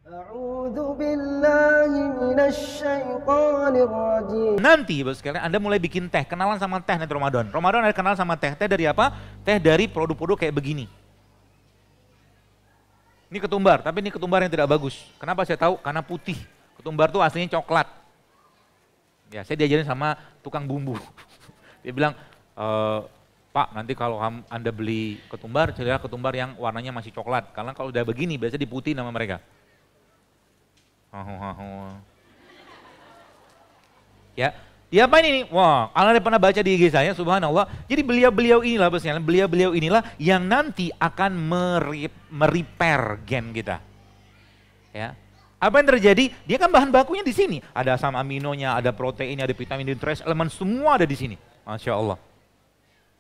A'udzu billahi minasy syaithanir rajim. Nanti Bapak sekalian Anda mulai bikin teh, kenalan sama teh nanti Ramadan. Ramadan ada kenal sama teh. Teh dari apa? Teh dari produk-produk kayak begini. Ini ketumbar, tapi ini ketumbar yang tidak bagus. Kenapa saya tahu? Karena putih. Ketumbar tuh aslinya coklat. Ya, saya diajarin sama tukang bumbu. Dia bilang, Pak, nanti kalau Anda beli ketumbar, carilah ketumbar yang warnanya masih coklat. Karena kalau udah begini, biasanya diputih nama mereka. Ya, apa ini nih? Wah, Anda pernah baca di IG saya, subhanallah. Jadi beliau-beliau inilah yang nanti akan merepair gen kita. Ya. Apa yang terjadi? Dia kan bahan bakunya di sini. Ada asam aminonya, ada proteinnya, ada vitamin, trace elemen, semua ada di sini. Masya Allah.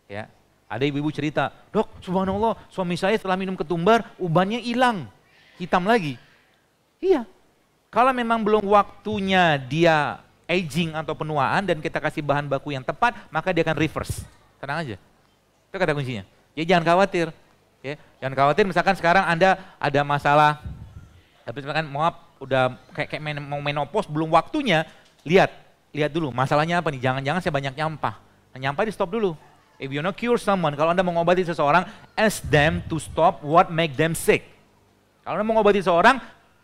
Ya. Ada ibu-ibu cerita, Dok, subhanallah, suami saya setelah minum ketumbar, ubannya hilang, hitam lagi. Iya. Kalau memang belum waktunya dia aging atau penuaan dan kita kasih bahan baku yang tepat, maka dia akan reverse. Tenang aja. Itu kata kuncinya. Jadi jangan khawatir. Ya, jangan khawatir misalkan sekarang Anda ada masalah, tapi misalkan maaf udah kayak mau menopause belum waktunya, lihat dulu masalahnya apa nih. Jangan-jangan saya banyak nyampah. Nyampah di stop dulu. If you want to cure someone, kalau Anda mau ngobati seseorang, ask them to stop what make them sick. Kalau Anda mau ngobati seseorang,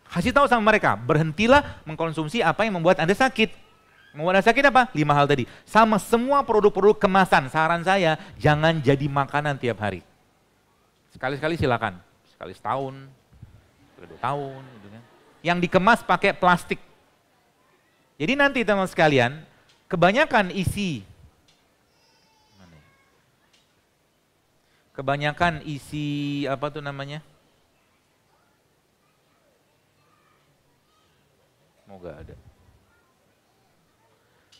kasih tahu sama mereka, berhentilah mengkonsumsi apa yang membuat Anda sakit. Membuat Anda sakit apa? 5 hal tadi. Sama semua produk-produk kemasan, saran saya, jangan jadi makanan tiap hari. Sekali-sekali silakan. Sekali setahun, sekali 2 tahun. Gitu kan. Yang dikemas pakai plastik. Jadi nanti teman sekalian, kebanyakan isi apa tuh namanya? Semoga ada.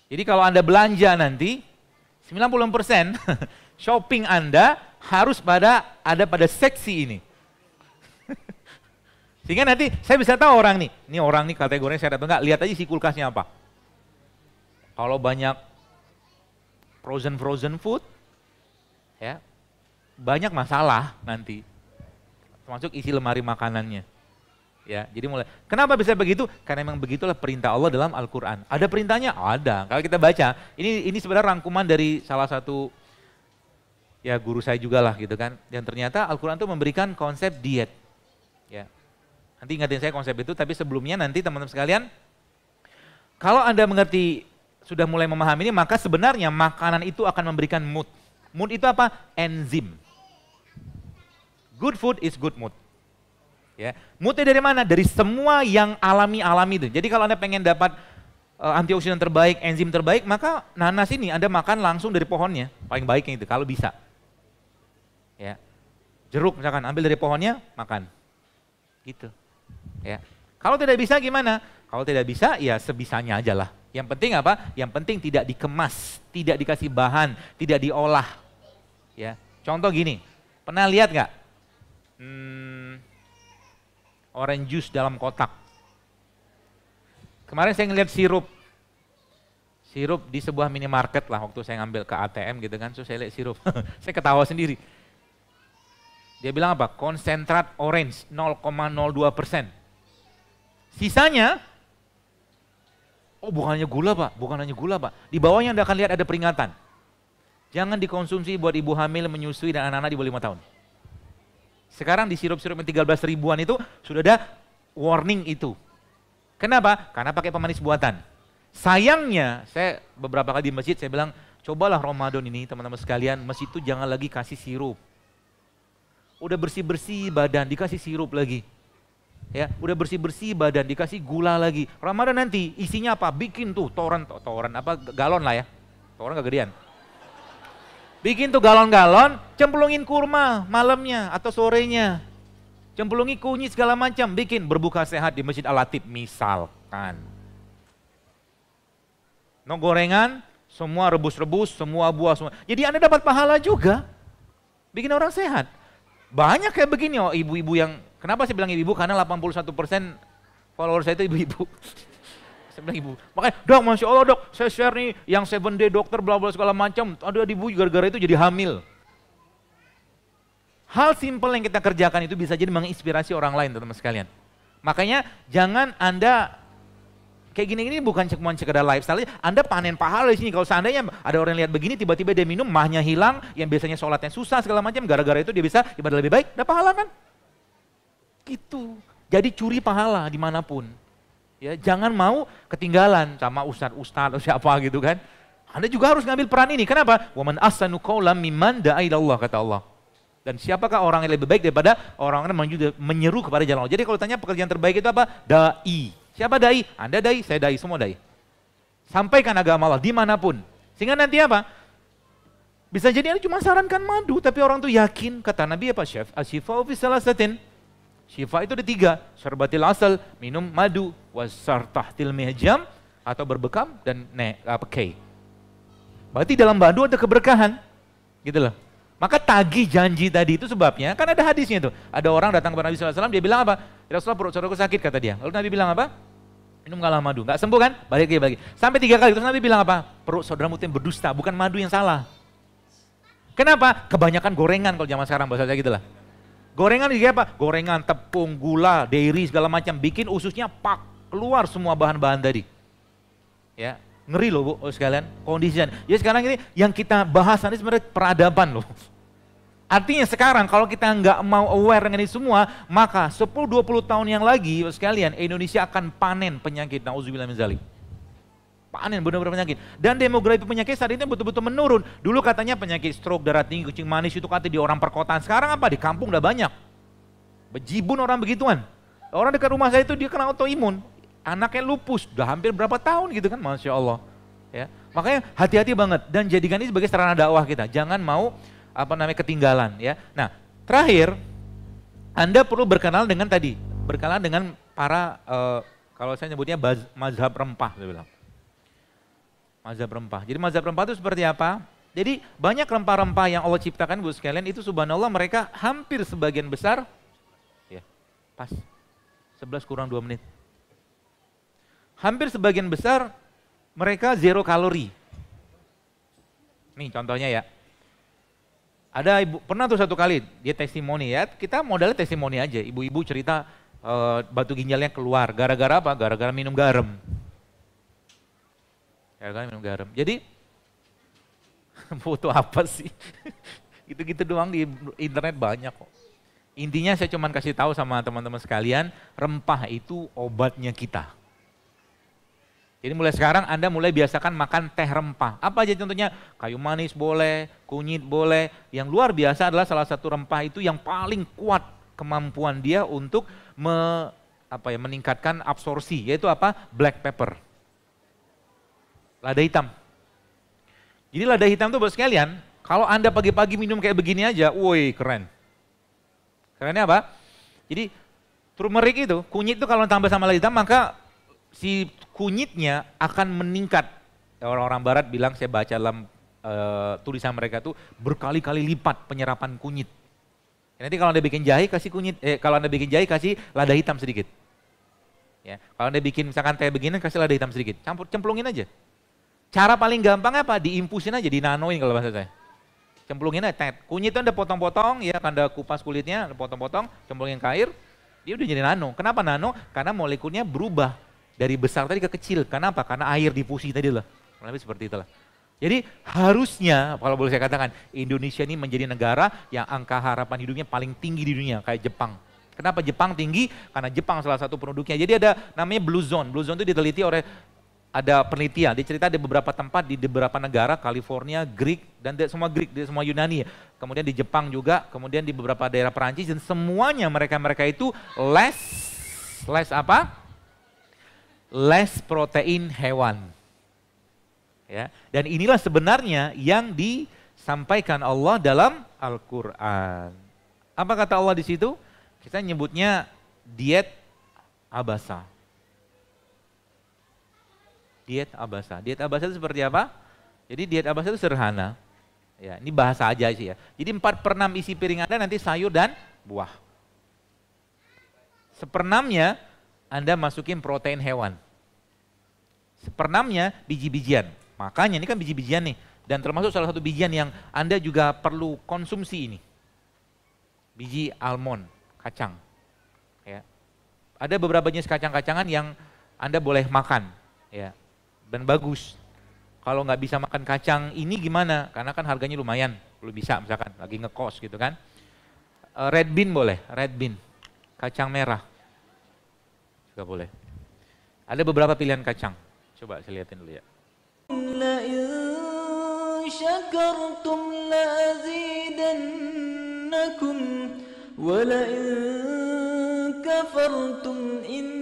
Jadi kalau Anda belanja nanti, 90% shopping Anda harus ada pada seksi ini. Sehingga nanti saya bisa tahu orang nih, ini orang nih kategorinya sehat atau enggak, lihat aja isi kulkasnya apa. Kalau banyak frozen food, ya banyak masalah nanti, termasuk isi lemari makanannya. Ya, jadi mulai. Kenapa bisa begitu? Karena memang begitulah perintah Allah dalam Al-Quran. Ada perintahnya? Ada. Kalau kita baca, ini sebenarnya rangkuman dari salah satu ya guru saya juga lah gitu kan. Dan ternyata Al-Quran itu memberikan konsep diet. Ya, nanti ingatin saya konsep itu. Tapi sebelumnya nanti teman-teman sekalian, kalau Anda mengerti sudah mulai memahami ini, maka sebenarnya makanan itu akan memberikan mood. Mood itu apa? Enzim. Good food is good mood. Ya, moodnya dari mana? Dari semua yang alami itu. Jadi kalau Anda pengen dapat antioksidan terbaik, enzim terbaik, maka nanas ini Anda makan langsung dari pohonnya, paling baiknya itu kalau bisa. Ya, jeruk misalkan ambil dari pohonnya, makan. Gitu. Ya. Kalau tidak bisa gimana? Kalau tidak bisa ya sebisanya aja lah. Yang penting apa? Yang penting tidak dikemas, tidak dikasih bahan, tidak diolah. Ya, contoh gini, pernah lihat nggak? Orange juice dalam kotak. Kemarin saya ngeliat sirup di sebuah minimarket lah waktu saya ngambil ke ATM gitu kan, so saya lihat sirup, saya ketawa sendiri. Dia bilang apa? Konsentrat orange 0,02%. Sisanya, bukan hanya gula pak, di bawahnya Anda akan lihat ada peringatan. Jangan dikonsumsi buat ibu hamil, menyusui dan anak-anak di bawah 5 tahun. Sekarang di sirup-sirup yang 13 ribuan itu sudah ada warning itu. Kenapa? Karena pakai pemanis buatan. Sayangnya, saya beberapa kali di masjid saya bilang, cobalah Ramadan ini teman-teman sekalian, masjid itu jangan lagi kasih sirup. Udah bersih-bersih badan, dikasih sirup lagi. Ya, udah bersih-bersih badan, dikasih gula lagi. Ramadan nanti isinya apa? Bikin tuh toren apa galon lah ya. Toren kegedean. Bikin tuh galon-galon, cemplungin kurma malamnya atau sorenya. Cemplungi kunyit segala macam, bikin berbuka sehat di Masjid Al-Latif misalkan. No gorengan, semua rebus-rebus, semua buah semua. Jadi Anda dapat pahala juga. Bikin orang sehat. Banyak kayak begini ibu-ibu yang, kenapa saya bilang ibu-ibu? Karena 81% follower saya itu ibu-ibu. Saya bilang ibu, makanya dok, Masya Allah dok, saya share nih yang 7 day dokter bla bla segala macam, ada ibu gara-gara itu jadi hamil. Hal simpel yang kita kerjakan itu bisa jadi menginspirasi orang lain teman-teman sekalian. Makanya jangan Anda kayak gini-gini bukan cuma sekedar lifestyle, Anda panen pahala di sini. Kalau seandainya ada orang yang lihat begini, tiba-tiba dia minum, mahnya hilang, yang biasanya sholatnya susah segala macam, gara-gara itu dia bisa ibadah lebih baik, ada pahala kan? Gitu. Jadi curi pahala dimanapun. Ya, jangan mau ketinggalan sama ustadz atau siapa gitu kan. Anda juga harus ngambil peran ini. Kenapa? Waman ahsanu qawlan mimman da'a ila Allah, kata Allah. Dan siapakah orang yang lebih baik daripada orang-orang yang menyeru kepada jalan Allah. Jadi kalau tanya pekerjaan terbaik itu apa? Dai. Siapa dai? Anda dai, saya dai, semua dai. Sampaikan agama Allah dimanapun. Sehingga nanti apa? Bisa jadi Anda cuma sarankan madu, tapi orang tuh yakin. Kata Nabi apa? Asyifa'u fi salasatin. Syifa itu ada 3, syarbatil asal, minum madu, wasartahtil mihjam, atau berbekam, dan kay. Berarti dalam madu ada keberkahan, gitu loh. Maka tagih janji tadi itu sebabnya, kan ada hadisnya tuh. Ada orang datang kepada Nabi SAW, dia bilang apa? Ya Rasulullah, perut saudaraku sakit, kata dia. Lalu Nabi bilang apa? Minum galah madu, nggak sembuh kan? Balik lagi. Sampai 3 kali, terus Nabi bilang apa? Perut saudaramu itu yang berdusta, bukan madu yang salah. Kenapa? Kebanyakan gorengan kalau zaman sekarang, bahasa saya gitu lah. Gorengan juga apa? Gorengan, tepung, gula, dairy, segala macam. Bikin ususnya pak, keluar semua bahan-bahan tadi. Ya, ngeri loh Bu, sekalian, kondisinya. Ya sekarang ini yang kita bahas ini sebenarnya peradaban loh. Artinya sekarang kalau kita nggak mau aware dengan ini semua, maka 10-20 tahun yang lagi sekalian, Indonesia akan panen penyakit. Nauzubillah min dzalik. Panen benar-benar penyakit. Dan demografi penyakit saat ini betul-betul menurun. Dulu katanya penyakit stroke, darah tinggi, kucing manis itu katanya di orang perkotaan. Sekarang apa? Di kampung udah banyak. Bejibun orang begituan. Orang dekat rumah saya itu dia kena autoimun. Anaknya lupus, udah hampir berapa tahun gitu kan, Masya Allah. Ya. Makanya hati-hati banget dan jadikan ini sebagai sarana dakwah kita. Jangan mau ketinggalan ya. Nah, terakhir Anda perlu berkenal dengan tadi, berkenalan dengan para kalau saya nyebutnya mazhab rempah, saya bilang. Mazhab rempah. Jadi mazhab rempah itu seperti apa? Jadi banyak rempah-rempah yang Allah ciptakan Bu sekalian itu subhanallah mereka hampir sebagian besar ya, pas 11 kurang 2 menit. Hampir sebagian besar mereka 0 kalori. Nih contohnya ya. Ada ibu, pernah tuh satu kali dia testimoni ya, kita modalnya testimoni aja. Ibu-ibu cerita batu ginjalnya keluar, gara-gara apa? Gara-gara minum garam. Gara-gara minum garam. Jadi foto apa sih? Gitu-gitu doang di internet banyak kok. Intinya saya cuma kasih tahu sama teman-teman sekalian, rempah itu obatnya kita. Jadi mulai sekarang Anda mulai biasakan makan teh rempah. Apa aja contohnya? Kayu manis boleh, kunyit boleh. Yang luar biasa adalah salah satu rempah itu yang paling kuat kemampuan dia untuk meningkatkan absorpsi, yaitu apa? Black pepper. Lada hitam. Jadi lada hitam tuh buat sekalian, kalau Anda pagi-pagi minum kayak begini aja, woi keren. Kerennya apa? Jadi turmeric itu, kunyit itu kalau tambah sama lada hitam maka si kunyitnya akan meningkat. Orang-orang barat bilang, saya baca dalam tulisan mereka tuh berkali-kali lipat penyerapan kunyit. Nanti kalau Anda bikin jahe kasih kunyit, kalau Anda bikin jahe kasih lada hitam sedikit. Ya, kalau Anda bikin misalkan teh begini kasih lada hitam sedikit, cemplungin aja. Cara paling gampang apa? Diinfusin aja, dinanoin kalau bahasa saya. Cemplungin aja, kunyit itu Anda potong-potong, ya Anda kupas kulitnya, Anda potong-potong, cemplungin ke air, dia udah jadi nano. Kenapa nano? Karena molekulnya berubah dari besar tadi ke kecil. Kenapa? Karena air difusi tadi lah. Lebih seperti itulah. Jadi harusnya, kalau boleh saya katakan, Indonesia ini menjadi negara yang angka harapan hidupnya paling tinggi di dunia, kayak Jepang. Kenapa Jepang tinggi? Karena Jepang salah satu penduduknya. Jadi ada namanya Blue Zone. Blue Zone itu diteliti oleh ada penelitian, dicerita di beberapa tempat di beberapa negara, California, Greek, dan semua Greek, semua Yunani. Kemudian di Jepang juga, kemudian di beberapa daerah Perancis, dan semuanya mereka itu less apa? Less protein hewan. Ya, dan inilah sebenarnya yang disampaikan Allah dalam Al-Quran. Apa kata Allah di situ? Kita nyebutnya diet abasa. Diet abasa. Diet abasa itu seperti apa? Jadi diet abasa itu sederhana. Ya, ini bahasa aja sih ya. Jadi 4/6 isi piring Anda nanti sayur dan buah. 1/6-nya Anda masukin protein hewan. 1/6-nya biji-bijian. Makanya ini kan biji-bijian nih. Dan termasuk salah satu bijian yang Anda juga perlu konsumsi ini. Biji almond, kacang. Ya. Ada beberapa jenis kacang-kacangan yang Anda boleh makan, ya, dan bagus. Kalau nggak bisa makan kacang ini gimana? Karena kan harganya lumayan, belum bisa misalkan lagi ngekos gitu kan. Red bean boleh, red bean, kacang merah juga boleh. Ada beberapa pilihan kacang. Coba saya lihatin dulu ya. شكرتم لأزيدنكم ولئن كفرتم إن